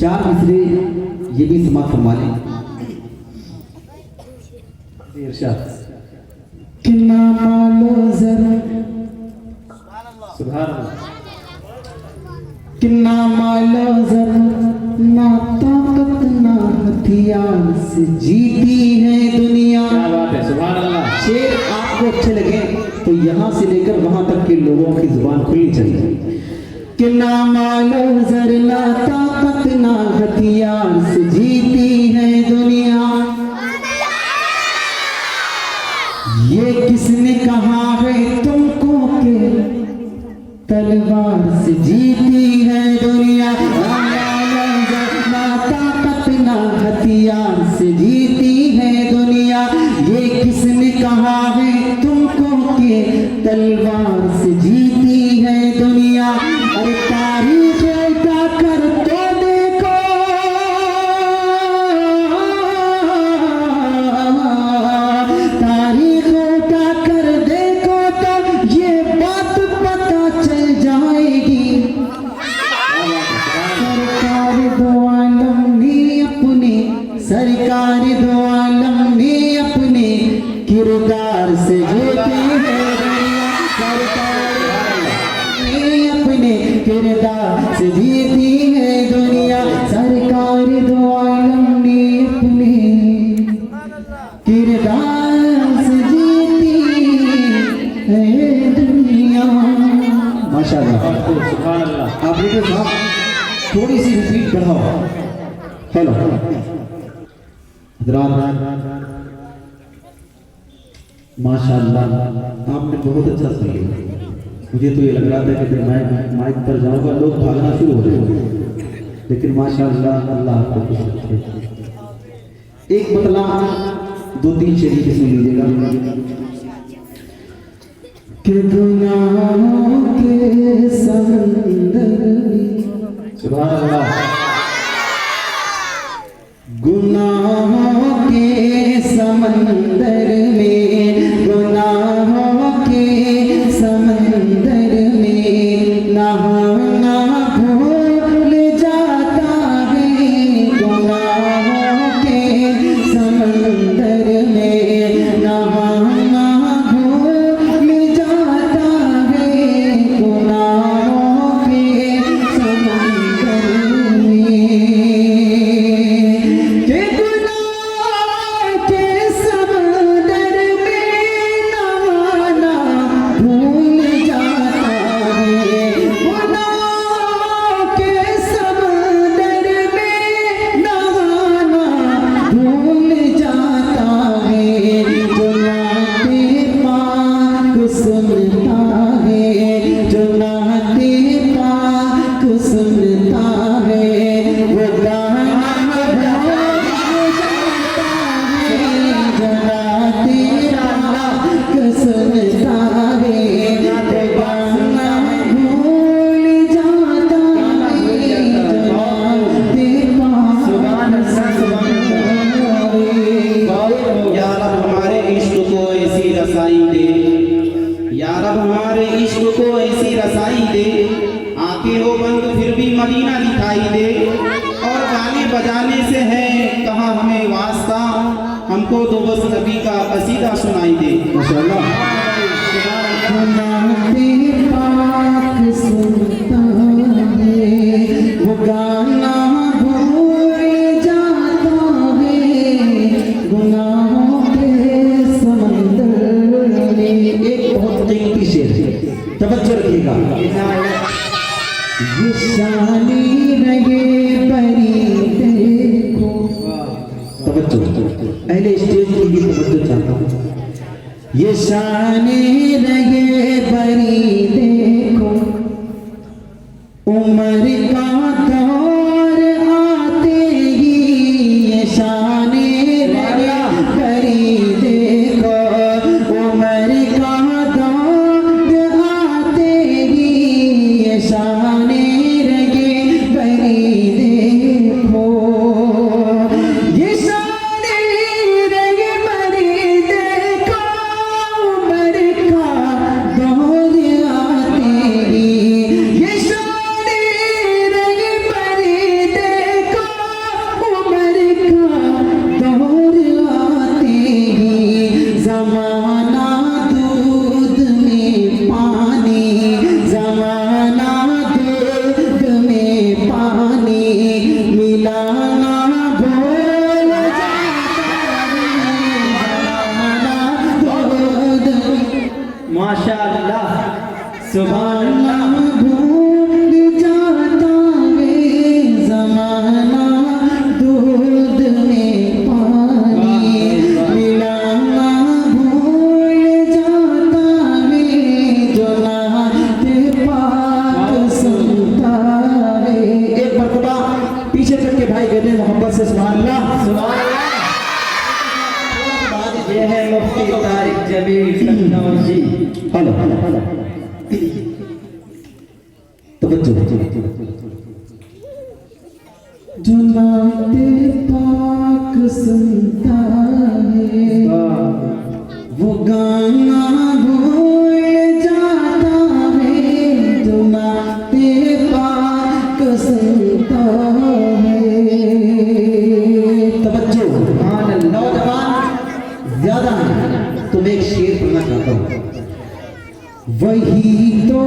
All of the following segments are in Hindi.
चार मिसरे ये भी समाप्त फरमा लें। इरशाद किन्ना मालो जरा सुभान अल्लाह किन्ना मालो जरा ना ताकत ना हथियार से जीती है दुनिया। क्या बात है, सुभान अल्लाह। शेर आपको अच्छे लगे तो यहाँ से लेकर वहां तक के लोगों की जुबान खुलनी चाहिए कि ना मालो जर ना ताकत ना हथियार से जीती है दुनिया। ये किसने कहा है तुमको के तलवार से जीती है दुनिया। ना ताकत ना हथियार से जीती है दुनिया। ये किसने कहा है तुमको के तलवार से जीती है दुनिया। अरे तारीख उठा कर तो देखो तारीख उठा कर देखो तो ये बात पता चल जाएगी। सरकार दो आलम ने अपने किरदार से जीती है दुनिया। सरकार ने अपने किरदार से जीती है दुनिया। सरकार दो आलम ने अपने किरदार से जीती है दुनिया। माशाअल्लाह, सुभान अल्लाह। आप देखो साहब, थोड़ी सी रिपीट बढ़ाओ। हेलो माशाअल्लाह, आपने बहुत अच्छा सुन लिया। मुझे तो ये लग रहा था कि फिर मैं माइक पर जाऊंगा लोग भागना शुरू हो जाएंगे, लेकिन माशाअल्लाह अल्लाह आपको कुछ रखे। एक मतला दो तीन शेर सुन लीजिएगा कि गुनाहों के समंदर में, सुभान अल्लाह, गुनाहों के समंदर में, गुनाहों के समंदर में नहाना भूल जाता है। गुनाहों के समंदर में नहाना भूल जाता है। गुनाहों के समंदर मदीना दिखाई दे। और गाने बजाने से है कहाँ हमें वास्ता, हमको तो बस नबी का कसीदा सुनाई दे। माशाअल्लाह। वो गाना भूल जाता है गुनाहों के समंदर में। एक बहुत कीमती शेर है, तवज्जो रखिएगा। ये शानी रहे परी देखो, तवज्जो, पहले स्टेज के लिए तवज्जो चाहता हूँ। ये शानी रहे परी देखो, उम्र का दौर आते ही ये शानी रहे परी देखो, उम्र का दौर आते ही ये शानी ये शान नबी सल्लल्लाहु जी। हेलो तवज्जो। जो नाते पाक सुनता है वो गाना भूल जाता है। जो नाते पाक सुनता है। तवज्जो। नौजवान ज्यादा है तो मैं एक शेर पढ़ना चाहता हूँ। वही तो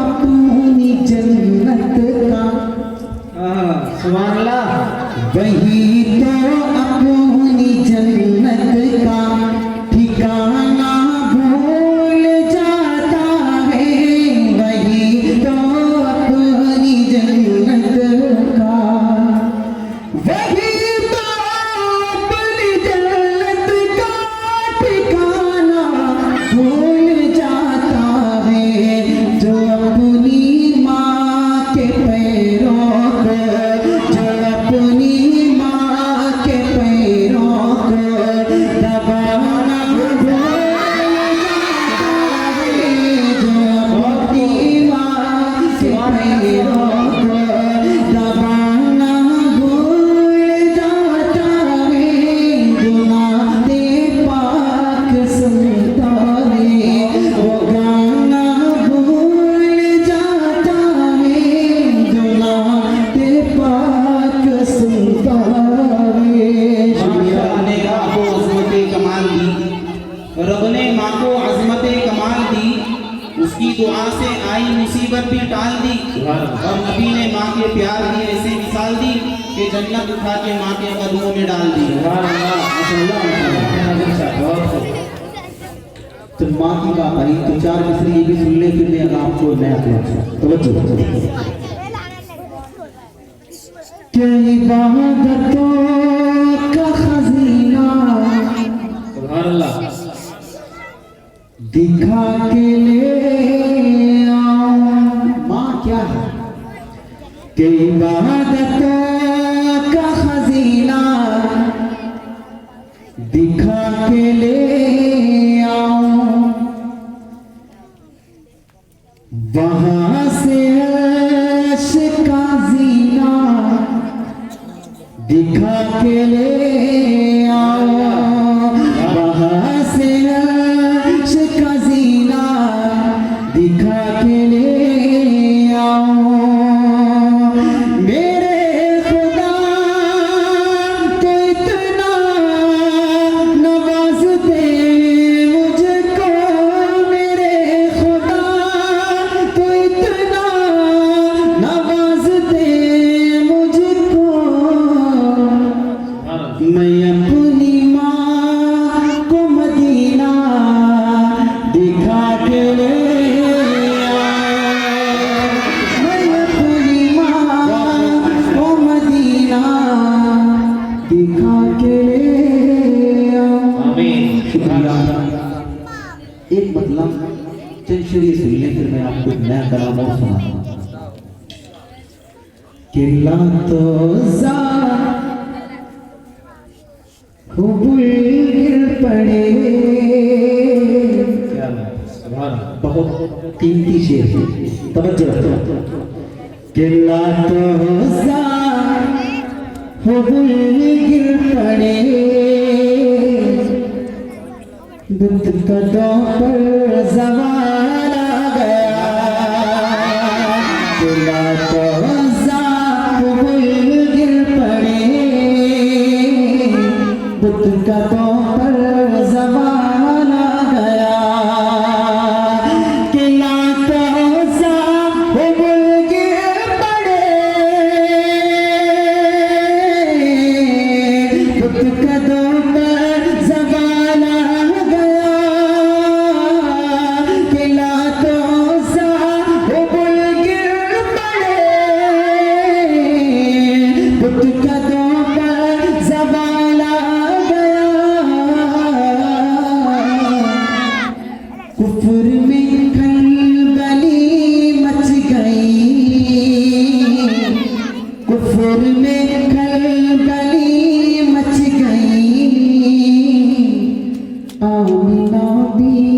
अपनी जन्नत का, सुभान अल्लाह। वही तो अपनी जन्नत का ठिकाना भूल जाता है। वही तो अपनी जन्नत का, वही तो अपनी जन्नत का ठिकाना भूल जाता है। जो अपनी माँ के पैरों को, जो अपनी माँ के पैरों को दबाना भूल जाता है। जो अपनी माँ के पैरों को दबाना भूल जाता है। जो नाते पाक सुनता है वो गाना भूल जाता है। जो नाते पाक सुनता है। माशाअल्लाह ने आपको अज़मत कमाल दी, रब ने माँ को अज़मत कमाल दी, उसकी दुआ से आई मुसीबत भी टाल दी। और नबी ने माँ के प्यार की ऐसे मिसाल दी कि जन्नत उठा के माँ के कदमों में डाल दी। तो माँ की बात आई तो चार मिसरी ये भी सुन ले, फिर मैं आपको नया तवज्जो। क्या इबादतों का खजीना सुभान अल्लाह। दिखा के ले आओ। माँ क्या है कि इबादतों का खजीना दिखा के ले आओ। वहां से अर्श का जीना दिखा के ले आओ। वहां से अर्श का जीना दिखा के ले आओ। मेरे खुदा तो इतना नवाज दे मुझको। मेरे खुदा तो इतना नवाज दे मुझको। मैं अपनी माँ को मदीना दिखा के ले आया। मैं अपनी माँ को मदीना दिखा के ले आया। आमीन। शुक्रिया। एक मतलब चंद शेर सुन लें, फिर मैं आपको एक नया कलाम और सुनाता हूँ। कि ला तो हुबुल गिर पड़े। क्या बात, सुभान अल्लाह। बहुत कीमती शेर है, तवज्जो रखो। कि ला तो हुबुल गिर पड़े। बुत कदों पर ज़वाल आ गया। कि ला तो हुबुल गिर पड़े। बुत कदों पर ज़वाल आ गया। कि ला तो हुबुल गिर पड़े। बुत कदों पर ज़वाल आ गया। कि ला तो हुबुल गिर पड़े। बुत कदों पर ज़वाल आ गया। कुफ्र में खलबली मच गई। कुफ्र में खलबली मच गई। आमिना भी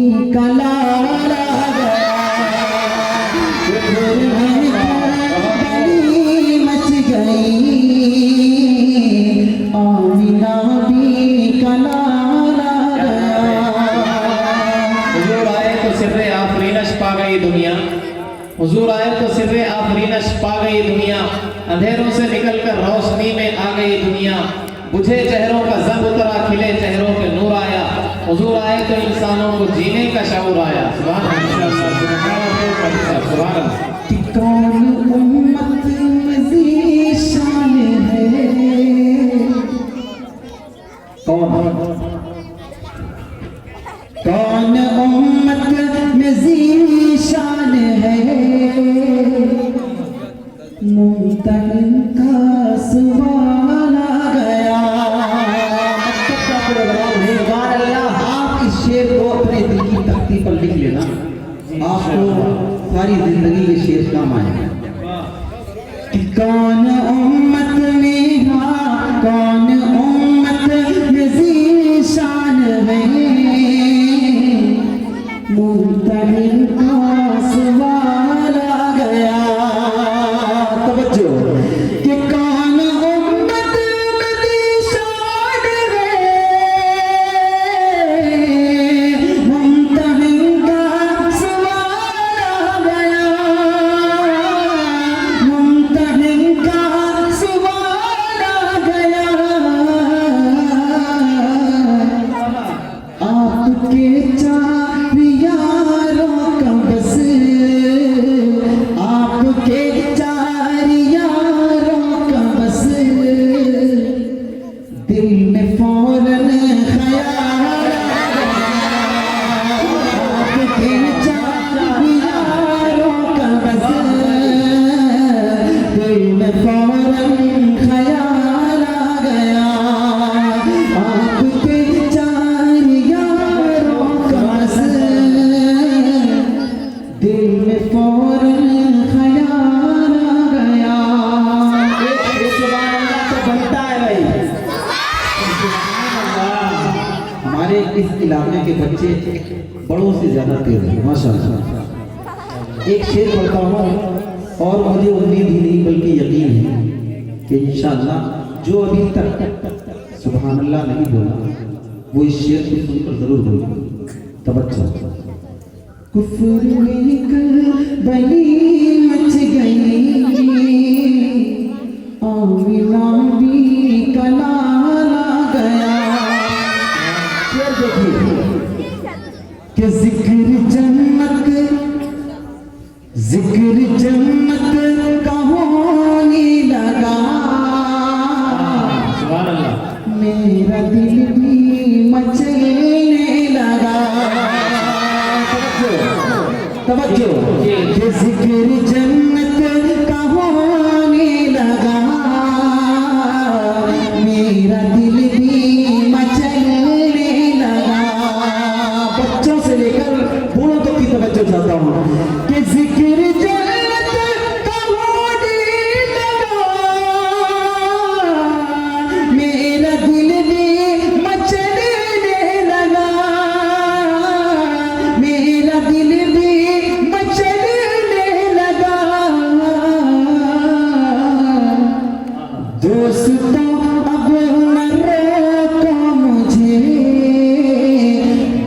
सिर्रे आफरीनश पा गई दुनिया, अंधेरों से निकलकर रोशनी में आ गई दुनिया, बुझे चेहरों का जंग उतरा, खिले चेहरों पे नूर आया, हुजूर आए तो इंसानों को जीने का शऊर आया। सुभान अल्लाह, सुभान अल्लाह। कि कौन उम्मत में ज़ीशान है, कौन उम्मत में ज़ीशान है, मुमतहिन का सवाल आ गया। सुभान अल्लाह। आप इस शेर को अपने दिल की तख्ती पर लिख लेना, आपको सारी जिंदगी ये शेर काम आएगा। कि कौन उम्मत में, हाँ कौन उम्मत में ज़ीशान है, मुमतहिन का सवाल आ गया। तवज्जो, कि कौन उम्मत में ज़ीशान है, मुमतहिन का सवाल आ गया, मुमतहिन का सवाल आ गया। आपके चार यारों का बस, आपके चार यारों का बस, दिल में फौरन ख्याल आया। आपके चार यारों का बस, दिल में फौरन ख्याल आ गया। आपके चार यारों का बस, दिल में फौरन ख्याल आ गया। एक सुभान अल्लाह तो बनता है भाई। हमारे इस इलाके के बच्चे बड़ों से ज्यादा तेज हैं माशाअल्लाह। एक शेर पढ़ता हूँ और मुझे उम्मीद ही नहीं बल्कि यकीन है कि इंशाअल्लाह जो अभी तक सुभान अल्लाह नहीं बोला वो इस शेर को सुनकर जरूर बोलेगा। तवज्जो। कुफ्र में बली मच गई, आमिना भी कलाला गया। शेर देखिए कि जिक्र जन्नत का होने लगा, सुभान अल्लाह। मेरा दिल भी मचलने लगा। तवज्जो, कि जिक्र जन्नत का होने लगा, मेरा दिल भी मचलने लगा। बच्चों से लेकर बूढ़ों तक की तवज्जो चाहता हूँ कि जिक्र जन्नत का होने लगा, मेरा दिल भी मचलने लगा, मेरा दिल भी मचलने लगा। दोस्तों अब न रोको मुझे,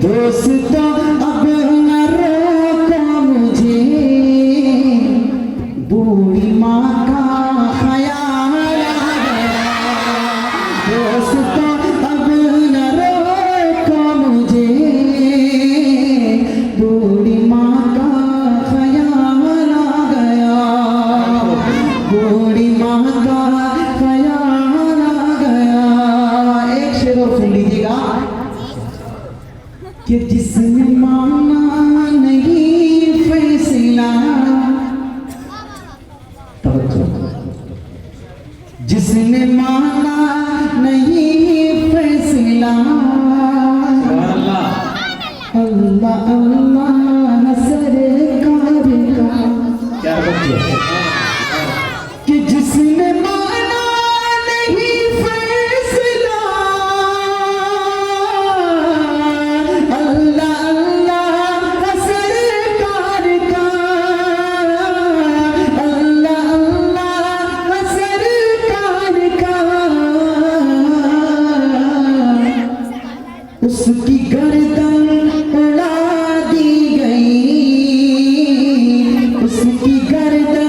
दोस्तों अब न रोको मुझे, बूढ़ी माँ का ख्याल आ गया। दोस्तों अब न रोको मुझे, बूढ़ी माँ का ख्याल आ गया, बूढ़ी माँ का ख्याल आ गया। एक शेर और सुन लीजिएगा कि जिसने माना नहीं फैसला, तवज्जो, जिसने माना नहीं फैसला, सुभान अल्लाह। अल्लाह अल्लाह सरकार का। क्या बच्चे, कि जिसने माना नहीं फैसला, अल्लाह अल्लाह सरकार का, अल्लाह अल्लाह सरकार का। उसकी गर्दन उड़ा दी गई, उसकी गर्दन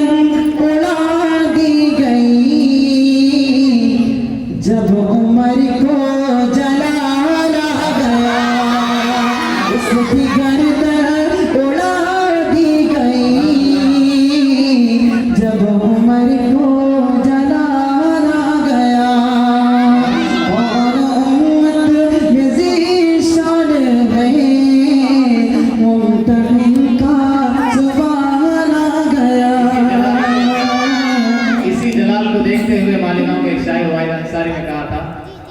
जब उमर को जलाना गया और उम्मत में ज़ीशान गए, मुमतहिन का ज़ुबान आ गया। इसी जलाल को देखते हुए मालिकाओं के एक शायर वाहिद अंसारी ने कहा था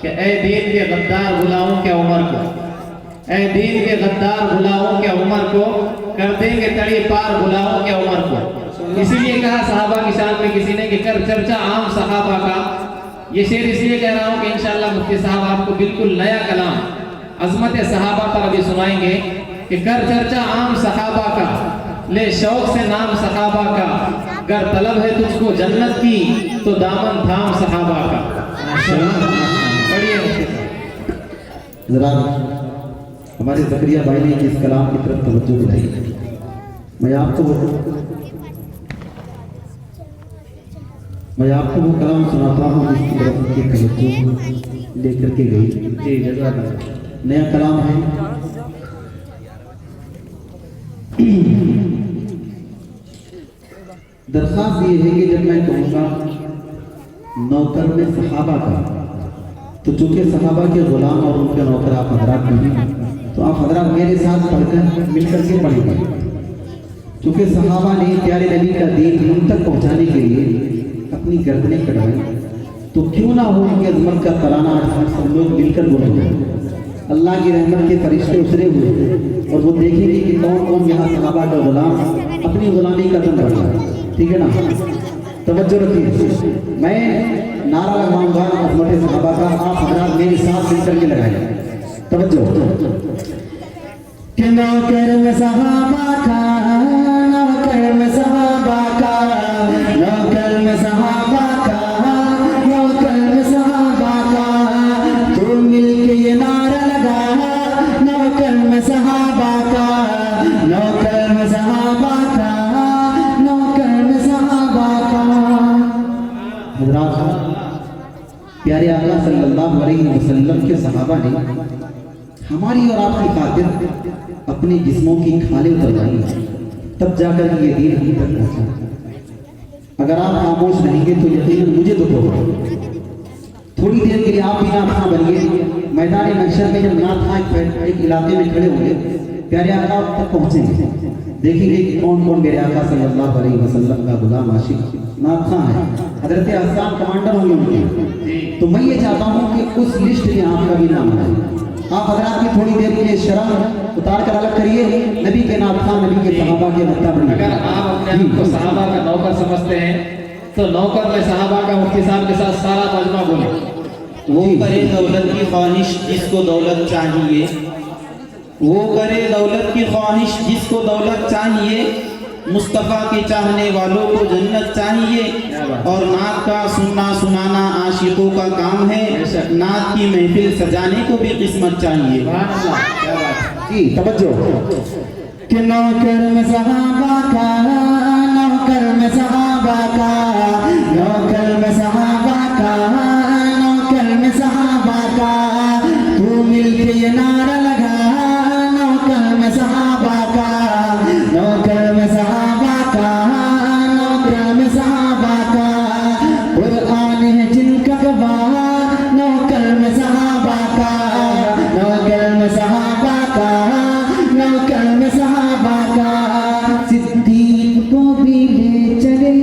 कि ए दीन के गद्दार बुलाऊं क्या उमर को, ए दीन के गद्दार बुलाऊं क्या उमर को, कर देंगे तड़ी पार बुलाऊं क्या उमर को। इसीलिए कहा सहाबा की शान में किसी ने कि कर चर्चा आम सहाबा का। ये शेर इसलिए कह रहा हूं कि इंशाअल्लाह मुफ्ती साहब आपको बिल्कुल नया कलाम अजमत सहाबा पर अभी सुनाएंगे कि कर चर्चा आम सहाबा का, ले शौक से नाम सहाबा का, गर तलब है तुझको जन्नत की तो दामन थाम सहाबा का। पढ़िए जरा हमारे ज़करिया भाई ने इस कलाम की तरफ तवज्जो दिलाई। मैं आपको वो कलाम सुनाता हूँ जिसकी तरफ की तवज्जो लेकर के गई। जी जज़ाकल्लाह। नया कलाम है। दरख्वास्त ये है कि जब मैं कहूँगा नौकर में सहाबा का, तो चूंकि सहाबा के गुलाम और उनके नौकर आप हजरात नहीं, तो आप हजरात मेरे साथ पढ़कर मिलकर के पढ़ेंगे। चूंकि सहाबा ने प्यारे नबी का दीन हम तक पहुंचाने के लिए अपनी गर्दनें कटवाई, तो क्यों ना हो उनकी अजमत का तराना आज हम सब लोग मिलकर बोलेंगे। अल्लाह की रहमत के फरिश्ते उतरे हुए और वो देखेंगे कि कौन कौन यहाँ सहाबा का गुलाम अपनी गुलामी का दम रहा है। ठीक है ना, तवज्जो रखिए। मैं नारा लगाऊंगा अजमत सहाबा का, आप हजरात मेरे साथ मिलकर के लगाएंगे। तवज्जो कि नौकर में सहाबा का, नौकर में सहाबा का, नौकर में सहाबा का, नौकर में सहाबा का, तू मिलके ये नारा लगा, नौकर में सहाबा का, नौकर में सहाबा का, नौकर में सहाबा का। हज़रात प्यारे आका सल्लल्लाहु अलैहि वसल्लम के सहाबा ने हमारी और आपकी खातिर अपने जिस्मों की खाले उतरवाई, तब जाकर ये दीन हम तक पहुंचा। अगर आप खामोश रहेंगे तो यकीनन मुझे दुख होगा। थोड़ी देर के लिए आप भी नाथ खां बनिए। मैदान महशर में जब नाथ खां एक इलाके में खड़े होंगे, प्यारे आका तक पहुंचेंगे, देखेंगे कि कौन कौन मेरे आका सल्लल्लाहु अलैहि वसल्लम का गुलाम आशिक नाथ खां है। हजरत हसन कमांडर होंगे उनके। तो मैं ये चाहता हूँ कि उस लिस्ट में आपका भी नाम आए। आप हजरात की थोड़ी देर के लिए शर्म उतार कर अलग करिए। नबी के नाथ खां, नबी के सहाबा के मत्ता बनिए। अगर आप अपने आप को सहाबा का नौकर समझते हैं तो नौकर में सहाबा का मुफ्ती साहब के साथ सारा मजमा बोले। वो करे दौलत की ख्वाहिश जिसको दौलत चाहिए, वो करे दौलत की ख्वाहिश जिसको दौलत चाहिए, मुस्तफ़ा के चाहने वालों को जन्नत चाहिए। और नात का सुनना सुनाना आशिकों का काम है, नात की महफिल सजाने को भी किस्मत चाहिए। जी तवज्जो कि नौकर में सहाबा का, नौकर में सहाबा का, नौकर में सहाबा का, नौकर में सहाबा का, तू मिलके ये नारा लगा, नौकर में सहाबा का, नौकर में सहाबा का, नौकर में सहाबा का, कुरान है जिनका गवाह, नौकर में सहाबा का, नौकर में सहाबा का, नौकर में सहाबा का, सिद्दीक को भी ले चले।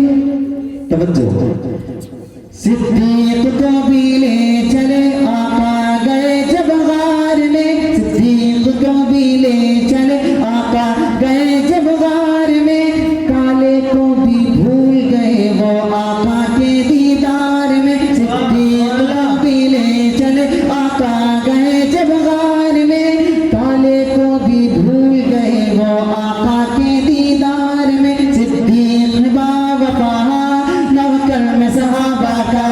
तवज्जो, सिद्दीक को भी ले चले, आका गए जब गार में, सिद्दीक को भी ले चले, आका गए जब गार में, काले को भी भूल गए वो आका के दीदार में, सिद्दीक को भी ले चले, आका गए जब गार में, काले को भी भूल गए वो आका के दीदार में, सिद्दीक बावफा, नौकर में सहाबा का,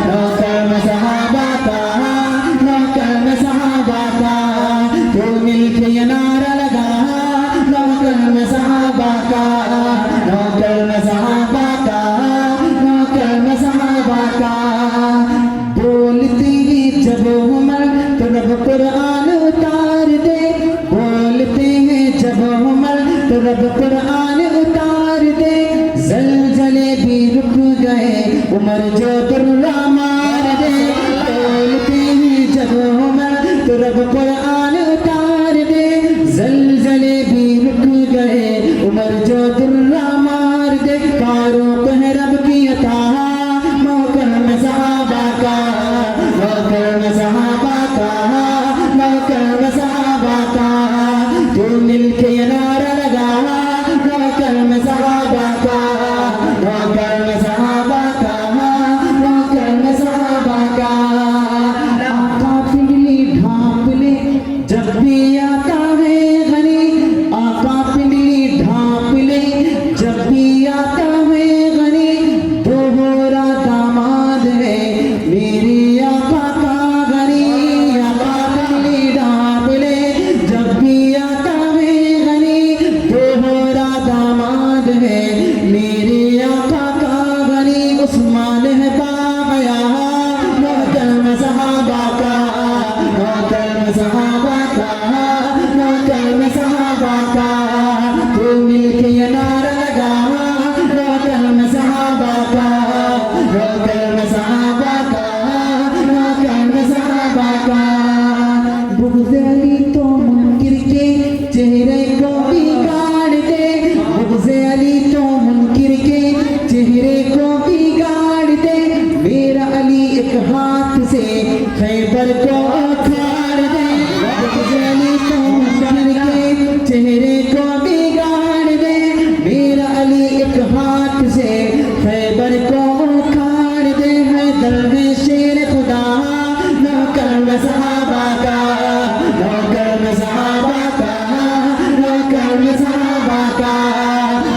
नौकर में सहाबा का, उमर जो दुर्रा मार दे, बोलते हैं जब उमर तो रब कुरान उतार दे, जलजले भी रुक गए, उमर जो दुर्रा मार दे, कारों को है रब की अता, मौकरम सहाबा का, मौकरम सहाबा का, मौकरम सहाबा का, तो मिलके ये नारा लगा, मौकरम सहाबा का, मौकरम सहाबा का, मौकरम सहाबा का। आका पिंडली ढांप ले जब भी आता है गनी, आका पिंडली ढांप ले जब भी आता है गनी, दोहरा दामाद है मेरे आका का गनी, आका पिंडली ढांप ले जब भी आता है गनी, दोहरा दामाद है मेरे आका का गनी, उस्मान है बाबया, मोहतरम सहाबा का, मोहतरम सहाबा का, मोहतरम सहाबा का, तो मिलके ये नारा लगा, मोहतरम सहाबा का, मोहतरम सहाबा का, मोहतरम सहाबा का। बुग़्ज़ अली तो मुनकिर के चेहरे को बिगाड़ दे, बुग़्ज़ अली तो मुनकिर के चेहरे को बिगाड़ दे, मेरा अली एक हाथ से खैबर को उखाड़ दे, बुग़्ज़ अली तो मुनकिर के चेहरे को बिगाड़ दे, मेरा अली एक हाथ से खैबर को उखाड़ दे, है दर शेर खुदा, नौकर सहाबा का, नौकर सहाबा का, नौकर सहाबा का,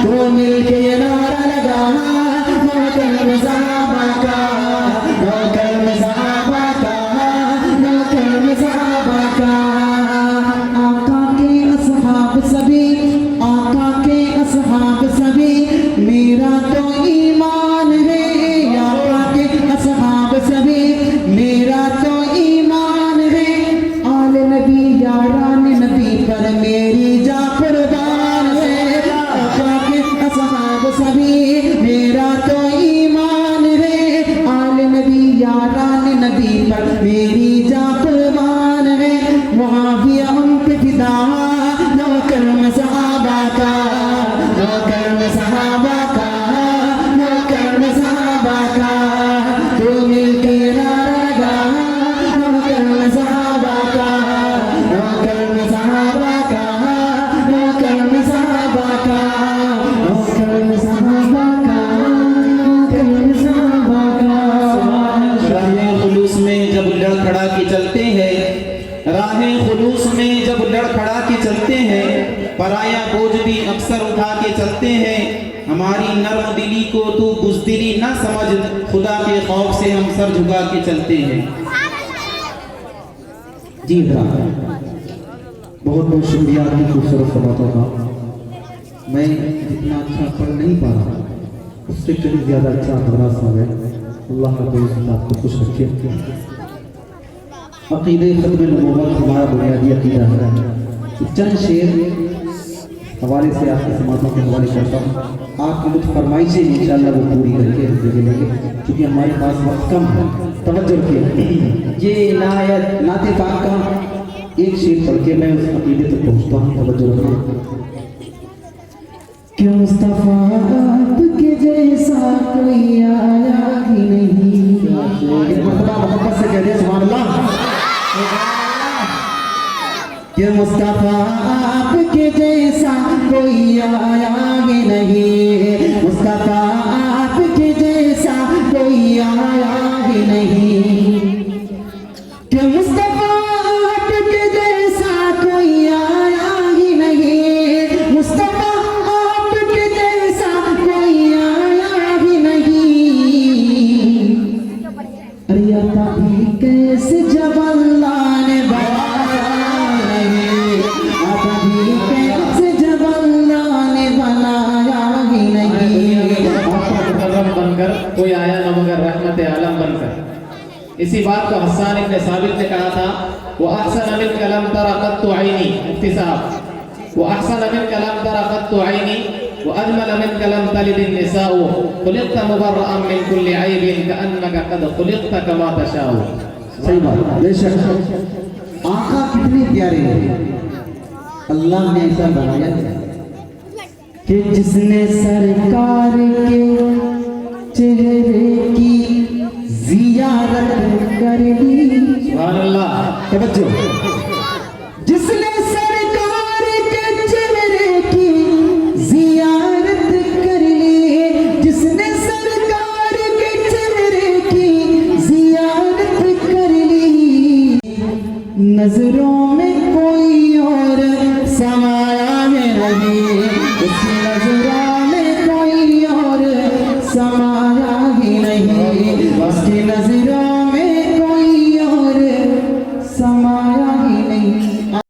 तो मिलके ये नारा लगा, नौकर सहाबा का, नौकर सहाबा का, नौकर सहाबा का। आका के असहाब सभी, आका के असहाब सभी, मेरा तो ईमान है, आका के असहाब सभी, मेरा तो ईमान है, आले नबी यारान नबी पर मेरी जा कुर्बान है, आका के असहाब सभी, मेरा तो ईमान है, आले नबी यारान नबी पर मेरी जा कुर्बान है, मुआविया हम पे फिदा, नौकर सहाबा का, नौकर सहाबा का, नौकर सहाबा का, तो मिलके नारा लगा, नौकर सहाबा का, नौकर सहाबा का, नौकर सहाबा का, नौकर सहाबा का, नौकर सहाबा का। राहें खुलूस में जब लड़खड़ा के चलते हैं, राहें खुलूस में जब लड़खड़ा के चलते हैं, पराया बोझ भी अक्सर उठा के चलते हैं, हमारी नर्म दिली को तू बुज़दिली न समझ, खुदा के खौफ से हम सर झुका के चलते हैं। जी हाँ, बहुत बहुत शुक्रिया आपकी खूबसूरत बातों का। मैं जितना अच्छा पढ़ नहीं पा रहा, उससे कहीं ज़्यादा अच्छा हमारा साहब है। अल्लाह आपको खुश रखे। अक़ीदे ख़त्म नबूवत हमारा बुनियादी अक़ीदा है। चंद शेर हवाले से आपकी समातों के हवाले करता हूँ, आपकी कुछ फरमाइशें इंशाअल्लाह वो पूरी करके हम देखे लेंगे, क्योंकि हमारे पास वक्त कम है। तवज्जो रखिए। ये नायत नाते पाक का एक शेर पढ़ के मैं उस अक़ीदे तक पहुँचता हूँ। तवज्जो रखिए। क्यों मुस्तफ़ा आपके जैसा कोई आया ही नहीं। एक मरतबा मोहब्बत से कह दे सुभान अल्लाह। कि मुस्तफ़ा आपके जैसा कोई आया ही नहीं, मुस्तफ़ा आपके जैसा कोई आया ही नहीं। कि मुस्तफ़ा आपके जैसा कोई आया ही नहीं, मुस्तफ़ा आपके जैसा कोई आया ही नहीं। अरे आता भी कैसे जब अल्लाह ने बनाया नहीं, आता भी कैसे जब अल्लाह ने बनाया ही नहीं। मुकर्रम बनकर कोई आया न मगर रहमत आलम बनकर। इसी बात को हस्सान इब्न साबित ने कहा था, वो अहसन मिन कलम तरा क़त्तु ऐनी। मुफ्ती साहब, वो अहसन मिन कलम तरा क़त्तु ऐनी, व अजमल मिनका लम तलिद निसाउ खुलिक़्ता मुबर्रअन मिन कुल्लि ऐबिन कअन्नका क़द खुलिक़्ता कमा तशाउ। सही बात, बेशक आका कितने प्यारे हैं। अल्लाह ने ऐसा बनाया कि जिसने सरकार के चेहरे की जियारत कर ली। सुभान अल्लाह। तवज्जो, जिसने सरकार के चेहरे की जियारत कर ली, जिसने सरकार के चेहरे की जियारत कर ली, नजरों